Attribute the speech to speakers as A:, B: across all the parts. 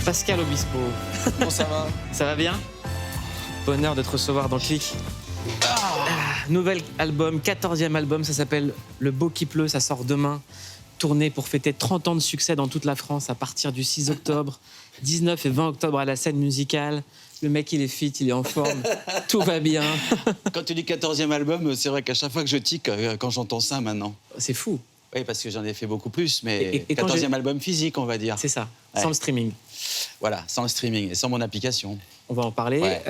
A: Pascal Obispo.
B: Comment ça va?
A: Ça va bien? Bonheur de te recevoir dans Click. Nouvel album, 14e album, ça s'appelle Le Beau qui pleut, ça sort demain. Tournée pour fêter 30 ans de succès dans toute la France à partir du 6 octobre, 19 et 20 octobre à la scène musicale. Le mec, il est fit, il est en forme, tout va bien.
B: Quand tu dis 14e album, c'est vrai qu'à chaque fois que je tique, quand j'entends ça maintenant.
A: C'est fou.
B: Oui, parce que j'en ai fait beaucoup plus, mais
A: et
B: 14e album physique, on va dire.
A: C'est ça,
B: Ouais.
A: sans le streaming.
B: Voilà, sans le streaming et sans mon application.
A: On va en parler.
B: Ouais.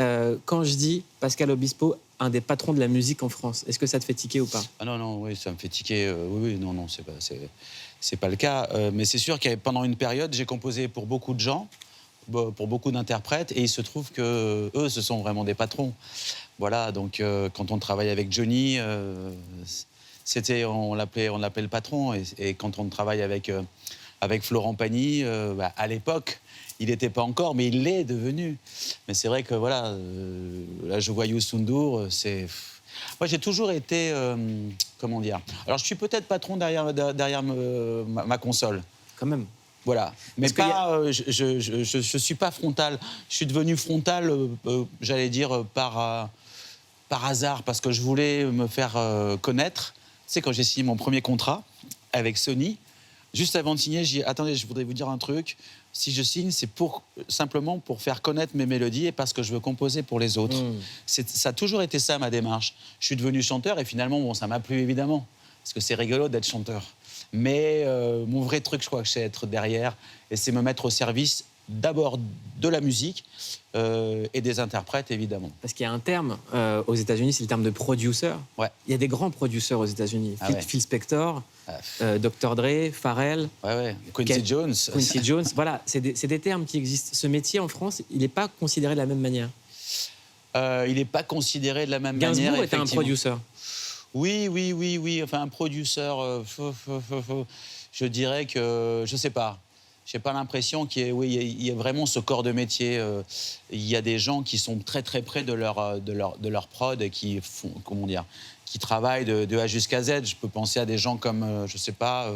A: Quand je dis Pascal Obispo, un des patrons de la musique en France, est-ce que ça te fait tiquer ou pas?
B: Ah non, non, oui, ça me fait tiquer. Oui, non, non, c'est pas le cas. Mais c'est sûr que pendant une période, j'ai composé pour beaucoup de gens, pour beaucoup d'interprètes, et il se trouve que eux, ce sont vraiment des patrons. Voilà, donc quand on travaille avec Johnny, on l'appelait le patron, et quand on travaille avec Florent Pagny, à l'époque, il n'était pas encore, mais il l'est devenu. Mais c'est vrai que voilà, là je vois Youssou N'Dour, c'est... Moi j'ai toujours été, comment dire... Alors je suis peut-être patron derrière ma console.
A: Quand même.
B: Voilà, mais pas, je suis pas frontal. Je suis devenu frontal, j'allais dire, par hasard, parce que je voulais me faire connaître. Tu sais, quand j'ai signé mon premier contrat avec Sony, juste avant de signer, j'ai dit, attendez, je voudrais vous dire un truc. Si je signe, c'est simplement pour faire connaître mes mélodies et parce que je veux composer pour les autres. Ça a toujours été ça, ma démarche. Je suis devenu chanteur et finalement, bon, ça m'a plu, évidemment. Parce que c'est rigolo d'être chanteur. Mais mon vrai truc, je crois que c'est être derrière et c'est me mettre au service d'abord de la musique et des interprètes, évidemment.
A: Parce qu'il y a un terme aux États-Unis, c'est le terme de producer.
B: Ouais.
A: Il y a des grands producteurs aux États-Unis.
B: Ah ouais.
A: Phil Spector, Dr. Dre, Pharrell.
B: Ouais. Quincy Jones.
A: Quincy Jones. Voilà, c'est des termes qui existent. Ce métier en France, il n'est pas considéré de la même manière.
B: Il n'est pas considéré de la même manière.
A: Gainsbourg était un producer.
B: Oui. Enfin, un producteur, je dirais que... Je sais pas. J'ai pas l'impression qu'il y ait vraiment ce corps de métier. Il y a des gens qui sont très très près de leur prod et qui font, comment dire, qui travaillent de A jusqu'à Z. Je peux penser à des gens comme, je sais pas,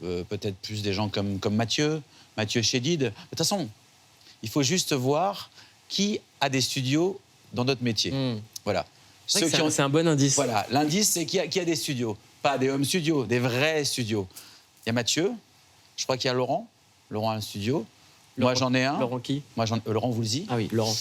B: peut-être plus des gens comme Mathieu Chédid. De toute façon, il faut juste voir qui a des studios dans notre métier. Voilà.
A: C'est un bon indice.
B: Voilà, l'indice, c'est qui a des studios. Pas des home studios, des vrais studios. Il y a Mathieu, je crois qu'il y a Laurent. Laurent a un studio. Moi, j'en ai un.
A: Laurent qui?
B: Laurent Voulzy.
A: Ah oui, Laurent.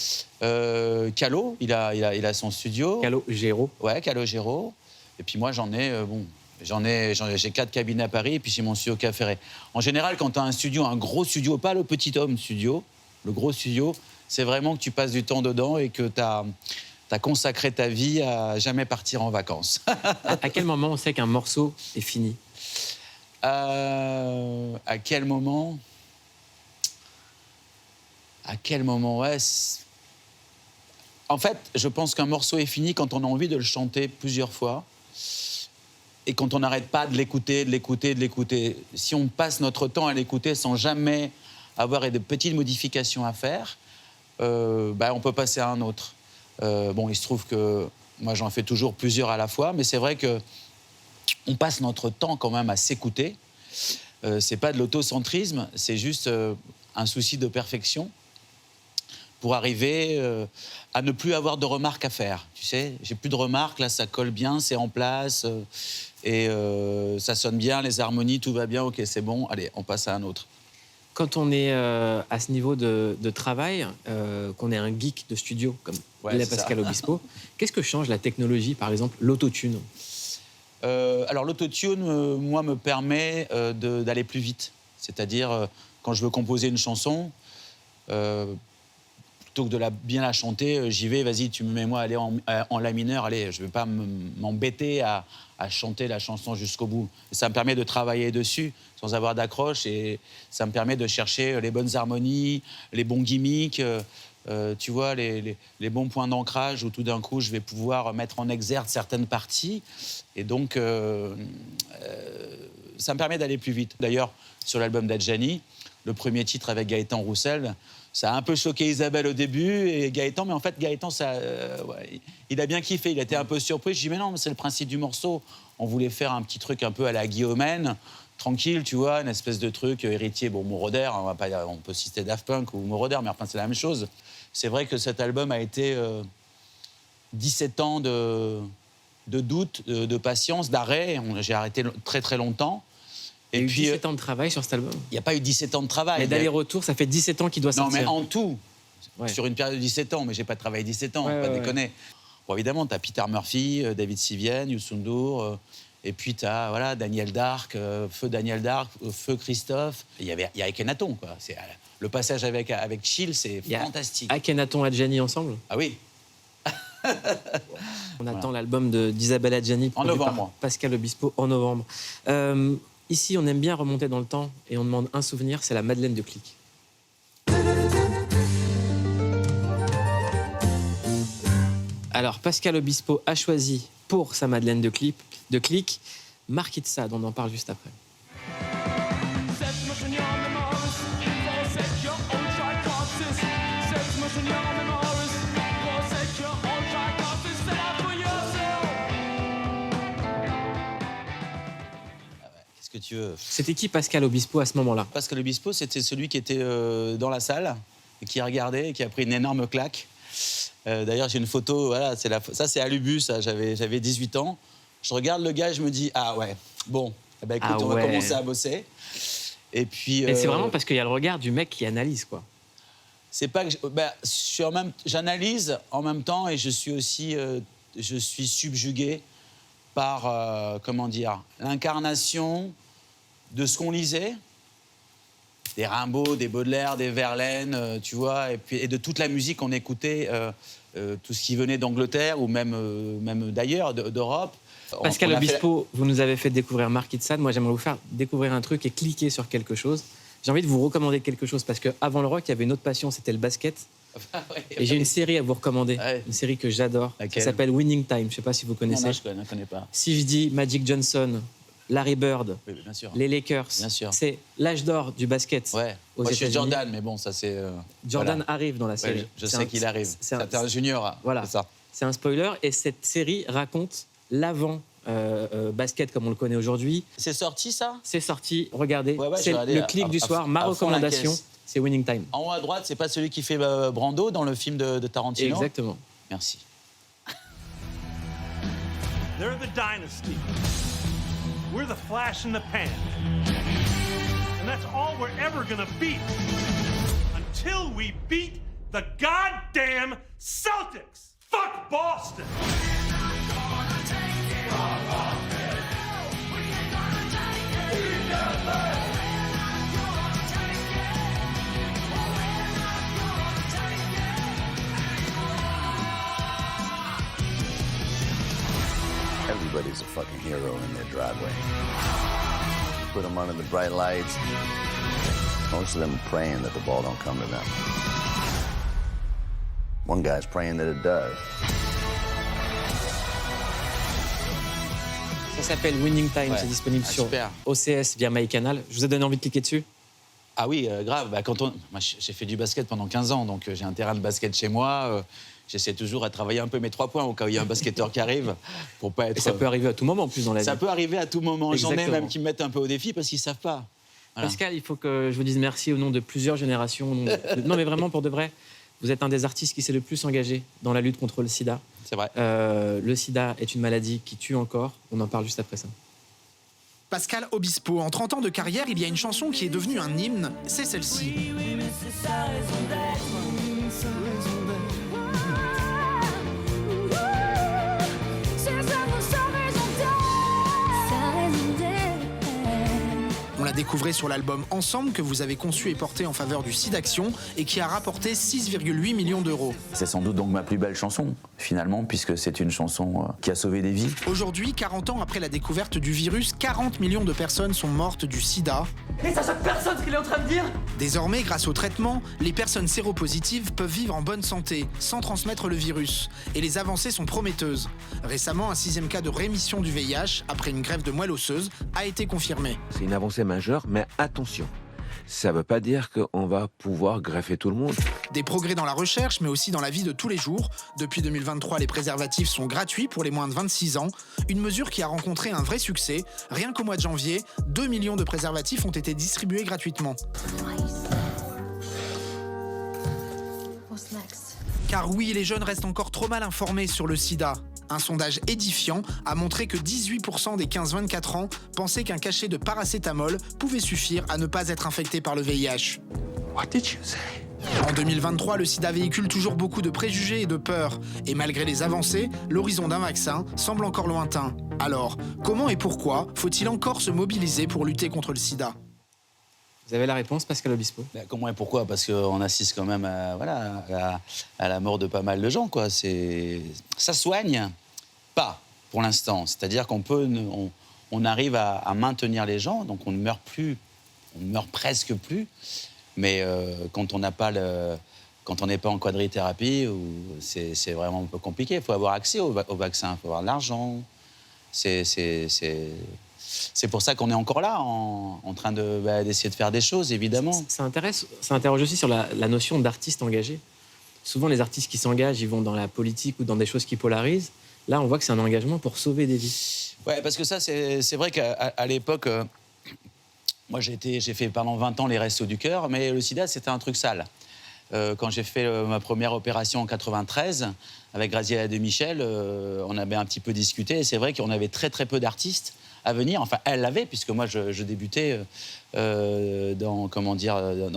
B: Calo, il a son studio.
A: Calo Géraud.
B: Ouais, Calo Géraud. Et puis moi, j'ai 4 cabines à Paris et puis j'ai mon studio Cap Ferret. En général, quand tu as un studio, un gros studio, pas le petit home studio, le gros studio, c'est vraiment que tu passes du temps dedans et que tu as consacré ta vie à jamais partir en vacances.
A: À quel moment on sait qu'un morceau est fini?
B: À quel moment? Ouais. En fait, je pense qu'un morceau est fini quand on a envie de le chanter plusieurs fois et quand on n'arrête pas de l'écouter. Si on passe notre temps à l'écouter sans jamais avoir de petites modifications à faire, on peut passer à un autre. Il se trouve que moi, j'en fais toujours plusieurs à la fois, mais c'est vrai que on passe notre temps quand même à s'écouter. C'est pas de l'autocentrisme, c'est juste un souci de perfection pour arriver à ne plus avoir de remarques à faire. Tu sais, j'ai plus de remarques, là ça colle bien, c'est en place, et ça sonne bien, les harmonies, tout va bien, ok c'est bon, allez, on passe à un autre.
A: Quand on est à ce niveau de travail, qu'on est un geek de studio, comme l'est Pascal Obispo, qu'est-ce que change la technologie, par exemple l'autotune?
B: Alors l'autotune, moi, me permet d'aller plus vite. C'est-à-dire, quand je veux composer une chanson, plutôt que de bien la chanter, j'y vais, vas-y, tu me mets-moi aller en la mineur, allez, je ne vais pas m'embêter à chanter la chanson jusqu'au bout. Et ça me permet de travailler dessus sans avoir d'accroche et ça me permet de chercher les bonnes harmonies, les bons gimmicks, tu vois, les bons points d'ancrage où tout d'un coup, je vais pouvoir mettre en exergue certaines parties. Et donc, ça me permet d'aller plus vite. D'ailleurs, sur l'album d'Adjani, le premier titre avec Gaëtan Roussel, ça a un peu choqué Isabelle au début et Gaëtan, mais en fait, Gaëtan, il a bien kiffé, il a été un peu surpris. Je dis, mais non, c'est le principe du morceau. On voulait faire un petit truc un peu à la Guillaumaine, tranquille, tu vois, une espèce de truc héritier, bon, Moroder, on peut citer Daft Punk ou Moroder, mais enfin, c'est la même chose. C'est vrai que cet album a été 17 ans de doute, de patience, d'arrêt. J'ai arrêté très, très longtemps.
A: Et puis, 17 ans de travail sur cet album.
B: Il n'y a pas eu 17 ans de travail.
A: Mais d'aller-retour, ça fait 17 ans qu'il doit sortir.
B: Non, mais en tout,
A: ouais.
B: Sur une période de 17 ans, mais j'ai pas travaillé 17 ans, pas déconner. Bon, évidemment, tu as Peter Murphy, David Sivien, Youssou N'Dour, et puis tu as voilà, Daniel Dark, Feu Daniel Dark, Feu Christophe. Il y a Akhenaton, quoi. Le passage avec Chill, c'est fantastique.
A: Akhenaton et Adjani ensemble.
B: Ah oui.
A: On attend l'album d'Isabelle Adjani,
B: en novembre.
A: Pascal Obispo, en novembre. Ici, on aime bien remonter dans le temps et on demande un souvenir, c'est la Madeleine de Click. Alors, Pascal Obispo a choisi pour sa Madeleine de Click Marquis de Sade, on en parle juste après.
B: Qu'est-ce que tu veux ?
A: C'était qui Pascal Obispo à ce moment-là ?
B: Pascal Obispo, c'était celui qui était dans la salle, et qui regardait et qui a pris une énorme claque. D'ailleurs, j'ai une photo, voilà, ça c'est à l'Ubu, ça, j'avais 18 ans. Je regarde le gars et je me dis, ah ouais, bon, eh ben, écoute, on va commencer à bosser. Et puis.
A: Et c'est vraiment parce qu'il y a le regard du mec qui analyse, quoi.
B: C'est pas que. J'analyse en même temps et je suis aussi. Je suis subjugué par, comment dire, l'incarnation de ce qu'on lisait. Des Rimbaud, des Baudelaire, des Verlaine, tu vois, et de toute la musique qu'on écoutait, tout ce qui venait d'Angleterre ou même d'ailleurs, d'Europe.
A: Pascal Obispo, vous nous avez fait découvrir Marquis de Sade. Moi, j'aimerais vous faire découvrir un truc et cliquer sur quelque chose. J'ai envie de vous recommander quelque chose parce qu'avant le rock, il y avait une autre passion, c'était le basket. Et j'ai une série à vous recommander, une série que j'adore. Ça s'appelle Winning Time. Je ne sais pas si vous connaissez.
B: Non, je ne connais pas.
A: Si je dis Magic Johnson, Larry Bird,
B: bien sûr.
A: les Lakers, c'est l'âge d'or du basket.
B: Ouais. Moi, je suis Jordan, mais bon, ça c'est.
A: Jordan arrive dans la série.
B: Ouais, je sais qu'il arrive. C'est un junior.
A: Voilà. C'est un spoiler. Et cette série raconte l'avant basket comme on le connaît aujourd'hui.
B: C'est sorti ça ?
A: C'est sorti. Regardez. C'est
B: le
A: le clic du soir. Ma recommandation, c'est Winning Time.
B: En haut à droite, c'est pas celui qui fait Brando dans le film de Tarantino ?
A: Exactement.
B: Merci.
C: They're the dynasty. We're the flash in the pan. And that's all we're ever gonna beat. Until we beat the goddamn Celtics. Fuck Boston.
D: Everybody's a fucking hero in their driveway. Put them under the bright lights. Most of them are praying that the ball don't come to them. One guy's praying that it does.
A: Ça s'appelle Winning Time, c'est disponible sur OCS via MyCanal. Je vous ai donné envie de cliquer dessus ?
B: Ah oui, grave. Moi, j'ai fait du basket pendant 15 ans, donc j'ai un terrain de basket chez moi. J'essaie toujours à travailler un peu mes 3 points au cas où il y a un basketteur qui arrive pour pas être.
A: Et ça peut arriver à tout moment en plus dans la vie.
B: Ça peut arriver à tout moment.
A: Exactement.
B: J'en ai même qui me mettent un peu au défi parce qu'ils savent pas.
A: Voilà. Pascal, il faut que je vous dise merci au nom de plusieurs générations. Non, mais vraiment pour de vrai, vous êtes un des artistes qui s'est le plus engagé dans la lutte contre le SIDA.
B: C'est vrai.
A: Le SIDA est une maladie qui tue encore. On en parle juste après ça.
E: Pascal Obispo, en 30 ans de carrière, il y a une chanson qui est devenue un hymne, c'est celle-ci.
F: Oui, mais c'est sa raison d'être. Sa raison d'être.
E: On la découvrait sur l'album Ensemble que vous avez conçu et porté en faveur du SIDAction et qui a rapporté 6,8 millions d'euros.
G: C'est sans doute donc ma plus belle chanson, finalement, puisque c'est une chanson qui a sauvé des vies.
E: Aujourd'hui, 40 ans après la découverte du virus, 40 millions de personnes sont mortes du sida.
H: Et ça choque personne ce qu'il est en train de dire.
E: Désormais, grâce au traitement, les personnes séropositives peuvent vivre en bonne santé, sans transmettre le virus. Et les avancées sont prometteuses. Récemment, un 6e cas de rémission du VIH, après une greffe de moelle osseuse, a été confirmé.
I: C'est une avancée majeure, mais attention. ça veut pas dire qu'on va pouvoir greffer tout le monde.
E: Des progrès dans la recherche, mais aussi dans la vie de tous les jours. Depuis 2023, les préservatifs sont gratuits pour les moins de 26 ans. Une mesure qui a rencontré un vrai succès. Rien qu'au mois de janvier, 2 millions de préservatifs ont été distribués gratuitement. Car oui, les jeunes restent encore trop mal informés sur le sida. Un sondage édifiant a montré que 18% des 15-24 ans pensaient qu'un cachet de paracétamol pouvait suffire à ne pas être infecté par le VIH.
I: What did you say?
E: En 2023, le sida véhicule toujours beaucoup de préjugés et de peurs. Et malgré les avancées, l'horizon d'un vaccin semble encore lointain. Alors, comment et pourquoi faut-il encore se mobiliser pour lutter contre le sida ?
A: Vous avez la réponse, Pascal Obispo?
B: Comment et pourquoi? Parce qu'on assiste quand même à la mort de pas mal de gens, quoi. Ça soigne pas, pour l'instant. C'est-à-dire on arrive à maintenir les gens, donc on ne meurt plus, on ne meurt presque plus. Mais quand on n'est pas en quadrithérapie, c'est vraiment un peu compliqué. Il faut avoir accès au vaccin, il faut avoir de l'argent. C'est pour ça qu'on est encore là, en train d'essayer de faire des choses, évidemment.
A: Ça interroge aussi sur la notion d'artiste engagé. Souvent, les artistes qui s'engagent, ils vont dans la politique ou dans des choses qui polarisent. Là, on voit que c'est un engagement pour sauver des vies.
B: Ouais, parce que ça, c'est vrai qu'à l'époque, moi, j'ai fait pendant 20 ans les Restos du Cœur, mais le sida, c'était un truc sale. Quand j'ai fait ma première opération en 93, avec Graziella de Michel, on avait un petit peu discuté, et c'est vrai qu'on avait très peu d'artistes à venir. Enfin, elle l'avait, puisque moi, je débutais dans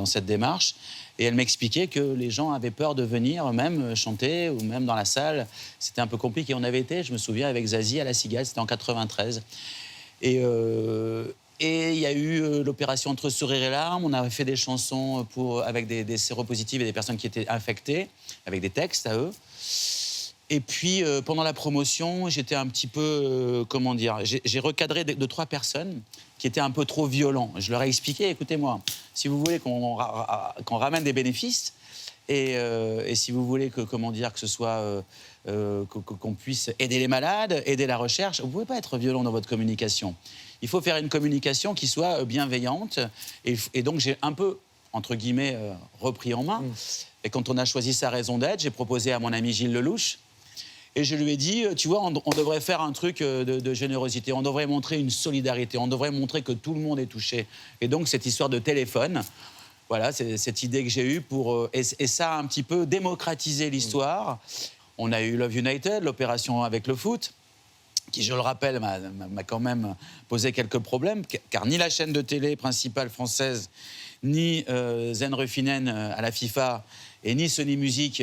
B: cette démarche. Et elle m'expliquait que les gens avaient peur de venir, même chanter, ou même dans la salle. C'était un peu compliqué. On avait été, je me souviens, avec Zazie à la Cigale, c'était en 93. Et il y a eu l'opération Entre sourire et larmes. On avait fait des chansons avec des séropositifs et des personnes qui étaient infectées, avec des textes à eux. Et puis, pendant la promotion, j'étais un petit peu, j'ai recadré 2-3 personnes qui étaient un peu trop violents. Je leur ai expliqué, écoutez-moi, si vous voulez qu'on ramène des bénéfices, et si vous voulez que ce soit, qu'on puisse aider les malades, aider la recherche, vous ne pouvez pas être violent dans votre communication. Il faut faire une communication qui soit bienveillante. Et donc, j'ai un peu, entre guillemets, repris en main. Et quand on a choisi sa raison d'être, j'ai proposé à mon ami Gilles Lelouch. Et je lui ai dit, tu vois, on devrait faire un truc de générosité, on devrait montrer une solidarité, on devrait montrer que tout le monde est touché. Et donc, cette histoire de téléphone, voilà, c'est cette idée que j'ai eue et ça a un petit peu démocratisé l'histoire. On a eu Love United, l'opération avec le foot, qui, je le rappelle, m'a quand même posé quelques problèmes, car ni la chaîne de télé principale française, ni Zen Ruffinen à la FIFA, et ni Sony Music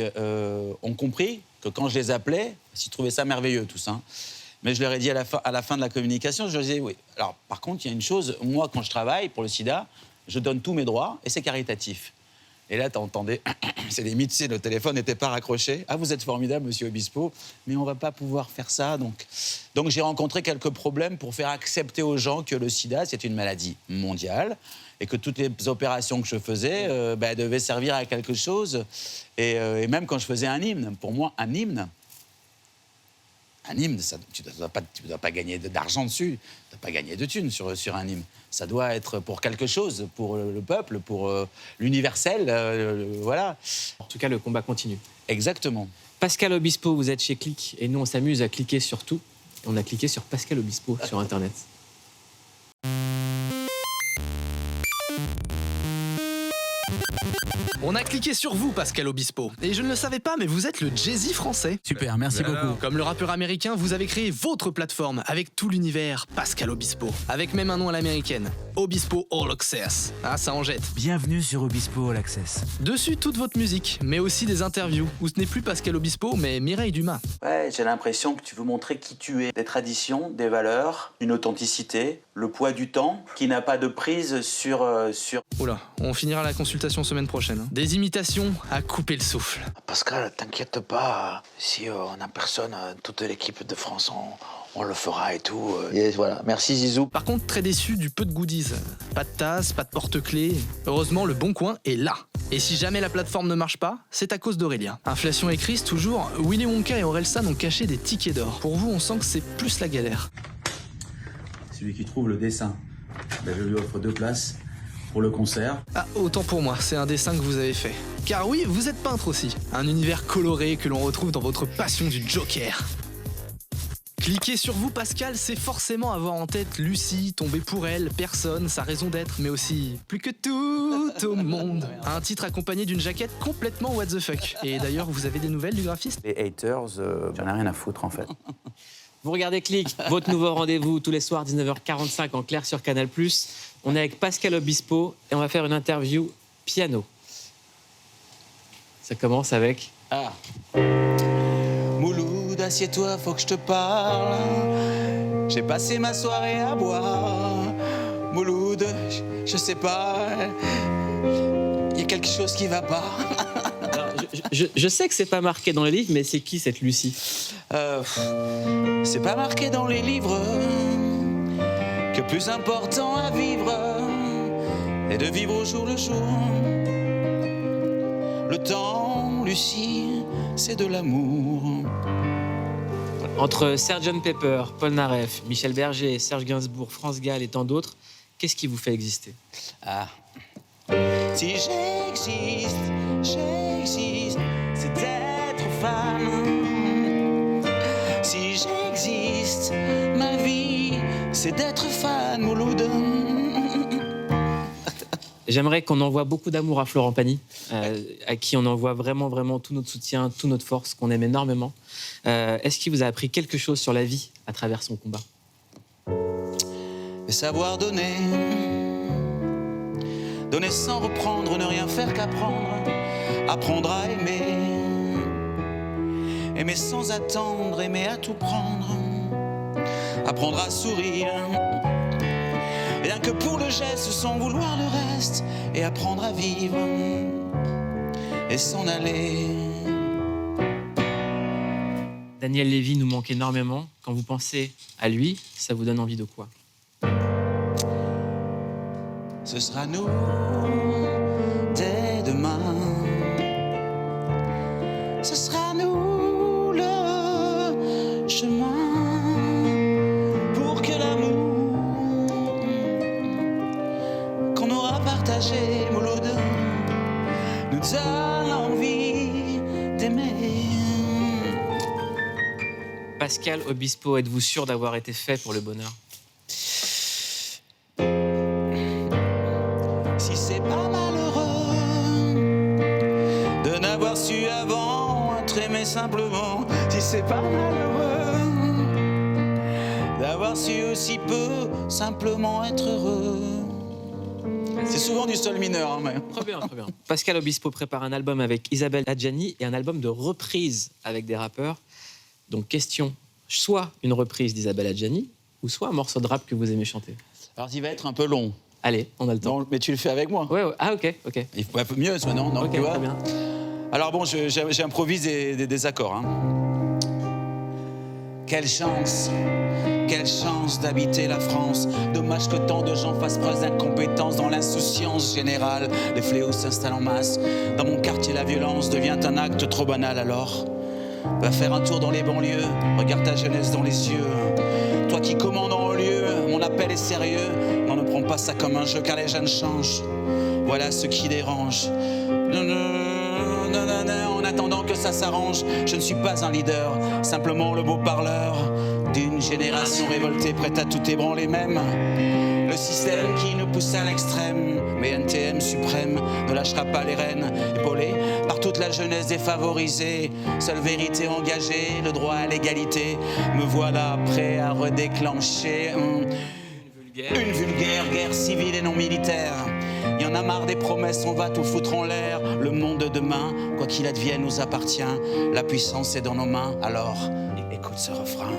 B: ont compris que quand je les appelais, ils trouvaient ça merveilleux, tous. Hein. Mais je leur ai dit à la fin de la communication, je leur disais, oui, alors par contre, il y a une chose, moi, quand je travaille pour le sida, je donne tous mes droits et c'est caritatif. Et là, t'entendais, c'est limite, si le téléphone n'était pas raccroché. Ah, vous êtes formidable, monsieur Obispo, mais on ne va pas pouvoir faire ça. Donc j'ai rencontré quelques problèmes pour faire accepter aux gens que le sida, c'est une maladie mondiale et que toutes les opérations que je faisais devaient servir à quelque chose. Et même quand je faisais un hymne, pour moi, un hymne, ça, tu ne dois pas gagner d'argent dessus, tu ne dois pas gagner de thunes sur un hymne. Ça doit être pour quelque chose, pour le peuple, pour l'universel, voilà.
A: En tout cas, le combat continue.
B: Exactement.
A: Pascal Obispo, vous êtes chez Click, et nous, on s'amuse à cliquer sur tout. On a cliqué sur Pascal Obispo sur Internet.
E: On a cliqué sur vous, Pascal Obispo. Et je ne le savais pas, mais vous êtes le Jay-Z français.
J: Super, merci beaucoup.
E: Comme le rappeur américain, vous avez créé votre plateforme avec tout l'univers Pascal Obispo. Avec même un nom à l'américaine, Obispo All Access. Ah, ça en jette.
J: Bienvenue sur Obispo All Access.
E: Dessus, toute votre musique, mais aussi des interviews, où ce n'est plus Pascal Obispo, mais Mireille Dumas.
G: Ouais, j'ai l'impression que tu veux montrer qui tu es. Des traditions, des valeurs, une authenticité, le poids du temps, qui n'a pas de prise sur...
E: Oula, on finira la consultation semaine prochaine. Des imitations à couper le souffle.
K: Pascal, t'inquiète pas, si on a personne, toute l'équipe de France, on le fera et tout.
G: Et voilà, merci Zizou.
E: Par contre, très déçu du peu de goodies. Pas de tasse, pas de porte-clés. Heureusement, le Bon Coin est là. Et si jamais la plateforme ne marche pas, c'est à cause d'Aurélien. Inflation et crise, toujours, Willy Wonka et Orelsan ont caché des tickets d'or. Pour vous, on sent que c'est plus la galère.
G: Celui qui trouve le dessin, je lui offre 2 places
B: pour le concert.
E: Ah, autant pour moi, c'est un dessin que vous avez fait. Car oui, vous êtes peintre aussi. Un univers coloré que l'on retrouve dans votre passion du Joker. Cliquer sur vous, Pascal, c'est forcément avoir en tête Lucie, tomber pour elle, personne, sa raison d'être, mais aussi plus que tout au monde. Un titre accompagné d'une jaquette complètement what the fuck. Et d'ailleurs, vous avez des nouvelles du graphiste?
G: Les haters, j'en ai rien à foutre en fait.
A: Vous regardez Click, votre nouveau rendez-vous tous les soirs 19h45 en clair sur Canal+. On est avec Pascal Obispo et on va faire une interview piano. Ça commence avec...
B: Ah. Mouloud, assieds-toi, faut que je te parle. J'ai passé ma soirée à boire. Mouloud, je sais pas. Il y a quelque chose qui va pas.
A: Alors, je sais que c'est pas marqué dans les livres, mais c'est qui cette Lucie?
B: C'est pas marqué dans les livres que plus important à vivre est de vivre au jour le jour. Le temps, Lucie, c'est de l'amour.
A: Entre Sgt Pepper, Paul Naref, Michel Berger, Serge Gainsbourg, France Gall et tant d'autres, qu'est-ce qui vous fait exister?
B: Ah. Si j'existe, c'est d'être femme. Si j'existe, ma vie, c'est d'être fan, Mouloud.
A: J'aimerais qu'on envoie beaucoup d'amour à Florent Pagny, à qui on envoie vraiment, vraiment tout notre soutien, toute notre force, qu'on aime énormément. Est-ce qu'il vous a appris quelque chose sur la vie à travers son combat?
B: Et savoir donner. Donner sans reprendre, ne rien faire qu'apprendre. Apprendre à aimer. Aimer sans attendre, aimer à tout prendre. Apprendre à sourire. Rien que pour le geste, sans vouloir le reste. Et apprendre à vivre. Et s'en aller.
A: Daniel Lévy nous manque énormément. Quand vous pensez à lui, ça vous donne envie de quoi?
B: Ce sera nous dès demain. Ce sera nous le chemin pour que l'amour qu'on aura partagé, Mouloud, nous donne envie d'aimer.
A: Pascal Obispo, êtes-vous sûr d'avoir été fait pour le bonheur?
B: Si c'est pas malheureux de n'avoir su avant être aimé simplement, si c'est pas malheureux d'avoir su aussi peu simplement être heureux. C'est souvent du sol mineur, hein, mais...
A: Très bien, très bien. Pascal Obispo prépare un album avec Isabelle Adjani et un album de reprises avec des rappeurs. Donc question, soit une reprise d'Isabelle Adjani, ou soit un morceau de rap que vous aimez chanter.
B: Alors il va être un peu long.
A: Allez, on a le temps.
B: Non, mais tu le fais avec moi.
A: Ouais. Ah, ok.
B: Il faut un peu mieux maintenant, non?
A: Ok,
B: Tu vois,
A: très bien.
B: Alors bon, j'improvise des accords. Hein. Quelle chance d'habiter la France. Dommage que tant de gens fassent preuve d'incompétence dans l'insouciance générale. Les fléaux s'installent en masse. Dans mon quartier, la violence devient un acte trop banal alors. Va faire un tour dans les banlieues, regarde ta jeunesse dans les yeux. Toi qui commandes en haut lieu, mon appel est sérieux. Non, ne prends pas ça comme un jeu car les jeunes changent. Voilà ce qui dérange. En attendant que ça s'arrange, je ne suis pas un leader, simplement le beau parleur d'une génération révoltée prête à tout ébranler même. Le système qui nous pousse à l'extrême, mais NTM suprême ne lâchera pas les rênes. Épaulé par toute la jeunesse défavorisée, seule vérité engagée, le droit à l'égalité. Me voilà prêt à redéclencher une vulgaire guerre civile et non militaire. Y en a marre des promesses, on va tout foutre en l'air. Le monde de demain, quoi qu'il advienne, nous appartient. La puissance est dans nos mains, alors écoute ce refrain.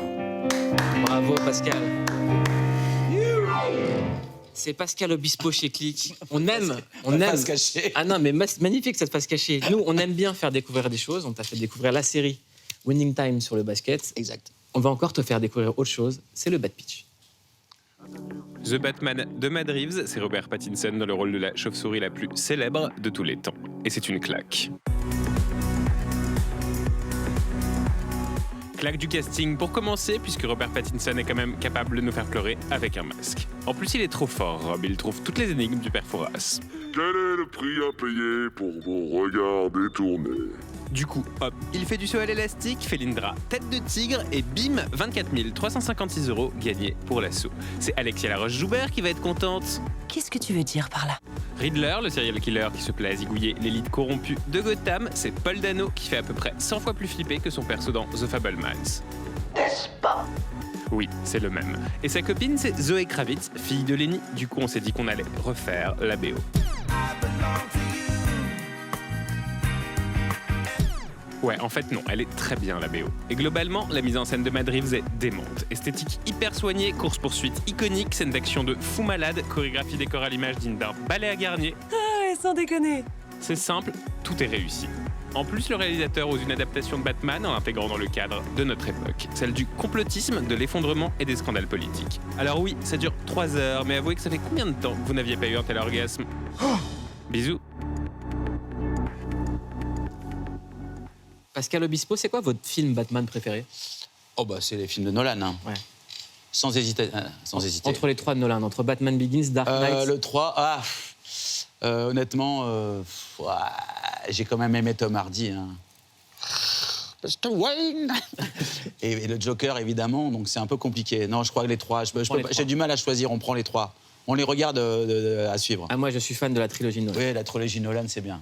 A: Bravo Pascal. C'est Pascal Obispo chez Click. On aime.
B: Face cachée.
A: Ah non, mais magnifique cette face cachée. Nous, on aime bien faire découvrir des choses. On t'a fait découvrir la série Winning Time sur le basket.
B: Exact.
A: On va encore te faire découvrir autre chose. C'est le Bad Pitch.
L: The Batman de Matt Reeves, c'est Robert Pattinson dans le rôle de la chauve-souris la plus célèbre de tous les temps. Et c'est une claque. claque du casting pour commencer, puisque Robert Pattinson est quand même capable de nous faire pleurer avec un masque. En plus, il est trop fort, Rob. Il trouve toutes les énigmes du père Fouras.
M: Quel est le prix à payer pour vos regards détournés?
L: Du coup, hop, il fait du saut à l'élastique, fait l'Indra, tête de tigre et bim, 24 356 € gagnés pour l'assaut. C'est Alexia Laroche-Joubert qui va être contente.
N: Qu'est-ce que tu veux dire par là?
L: Riddler, le serial killer qui se plaît à zigouiller l'élite corrompue de Gotham, c'est Paul Dano qui fait à peu près 100 fois plus flipper que son perso dans The Fabelmans.
K: N'est-ce pas?
L: Oui, c'est le même. Et sa copine, c'est Zoé Kravitz, fille de Lenny. Du coup, on s'est dit qu'on allait refaire la BO. Ouais, en fait non, elle est très bien la BO. Et globalement, la mise en scène de Matt Reeves est démente. Esthétique hyper soignée, course-poursuite iconique, scène d'action de fou malade, chorégraphie décor à l'image digne d'un ballet à Garnier.
N: Ah ouais, sans déconner.
L: C'est simple, tout est réussi. En plus, le réalisateur ose une adaptation de Batman en l'intégrant dans le cadre de notre époque, celle du complotisme, de l'effondrement et des scandales politiques. Alors oui, ça dure 3 heures, mais avouez que ça fait combien de temps que vous n'aviez pas eu un tel orgasme? Bisous.
A: Pascal Obispo, c'est quoi votre film Batman préféré?
B: Oh bah c'est les films de Nolan. Hein.
A: Ouais.
B: Sans hésiter.
A: Entre les 3 de Nolan, entre Batman Begins, Dark Knight.
B: Le 3, honnêtement, j'ai quand même aimé Tom Hardy. Hein. Mr. Wayne et le Joker, évidemment, donc c'est un peu compliqué. Non, je crois que les 3, j'ai du mal à choisir, on prend les 3. On les regarde à suivre.
A: Ah, moi, je suis fan de la trilogie Nolan.
B: Oui, la trilogie Nolan, c'est bien.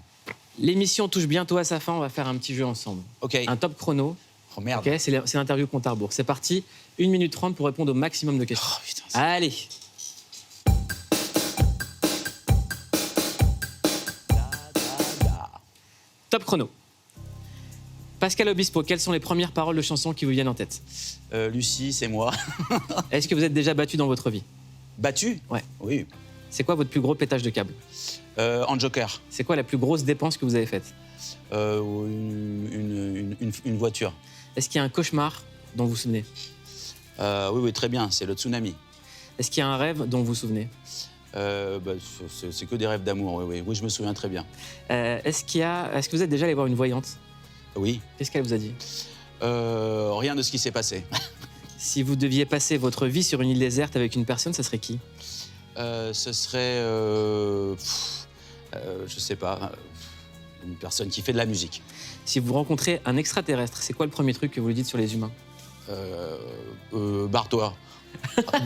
A: L'émission touche bientôt à sa fin, on va faire un petit jeu ensemble.
B: Ok.
A: Un top chrono.
B: Oh merde.
A: Okay, c'est l'interview compte à rebours. C'est parti, 1 minute 30 pour répondre au maximum de questions.
B: Oh, putain,
A: allez. Top chrono. Pascal Obispo, quelles sont les premières paroles de chansons qui vous viennent en tête?
B: Lucie, c'est moi.
A: Est-ce que vous êtes déjà battu dans votre vie?
B: Battu?
A: Ouais.
B: Oui.
A: C'est quoi votre plus gros pétage de câble?
B: En Joker.
A: C'est quoi la plus grosse dépense que vous avez faite?
B: Une voiture.
A: Est-ce qu'il y a un cauchemar dont vous vous souvenez?
B: Oui, très bien, c'est le tsunami.
A: Est-ce qu'il y a un rêve dont vous vous souvenez?
B: C'est que des rêves d'amour, oui, je me souviens très bien.
A: Est-ce que vous êtes déjà allé voir une voyante?
B: Oui.
A: Qu'est-ce qu'elle vous a dit?
B: Rien de ce qui s'est passé.
A: Si vous deviez passer votre vie sur une île déserte avec une personne, ça serait qui?
B: Ce serait... je sais pas, une personne qui fait de la musique.
A: Si vous rencontrez un extraterrestre, c'est quoi le premier truc que vous lui dites sur les humains?
B: Barre-toi.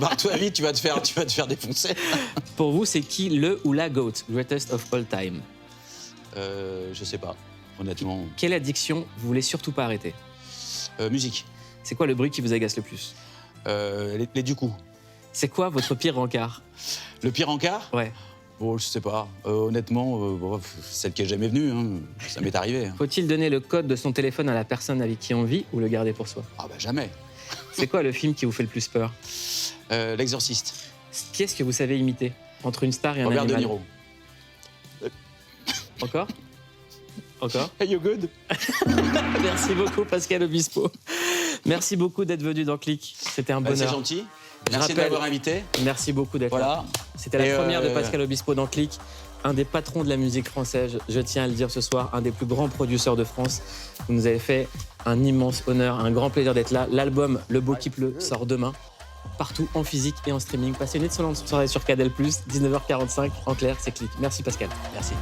B: Barre-toi vite, tu vas te faire défoncer.
A: Pour vous, c'est qui le ou la GOAT, greatest of all time?
B: Je sais pas, honnêtement.
A: Quelle addiction vous voulez surtout pas arrêter?
B: Musique.
A: C'est quoi le bruit qui vous agace le plus?
B: Les du coup.
A: C'est quoi votre pire rencard?
B: Le pire encart?
A: Ouais.
B: Bon, je sais pas. Honnêtement, celle qui est jamais venue, hein. Ça m'est arrivé. Hein.
A: Faut-il donner le code de son téléphone à la personne avec qui on vit ou le garder pour soi?
B: Ah bah jamais.
A: C'est quoi le film qui vous fait le plus peur?
B: L'Exorciste.
A: Qui est-ce que vous savez imiter entre une star et un
B: Robert
A: animal?
B: De Niro.
A: Encore? Encore?
B: Hey, you good?
A: Merci beaucoup, Pascal Obispo. Merci beaucoup d'être venu dans Click. C'était un bonheur.
B: C'est gentil. Merci de m'avoir invité.
A: Merci beaucoup d'être là. C'était la première de Pascal Obispo dans Click, un des patrons de la musique française, je tiens à le dire ce soir, un des plus grands producteurs de France. Vous nous avez fait un immense honneur, un grand plaisir d'être là. L'album Le Beau qui pleut sort demain, partout en physique et en streaming. Passez une excellente soirée sur Cadel+, 19h45, en clair, c'est Click. Merci Pascal.
B: Merci.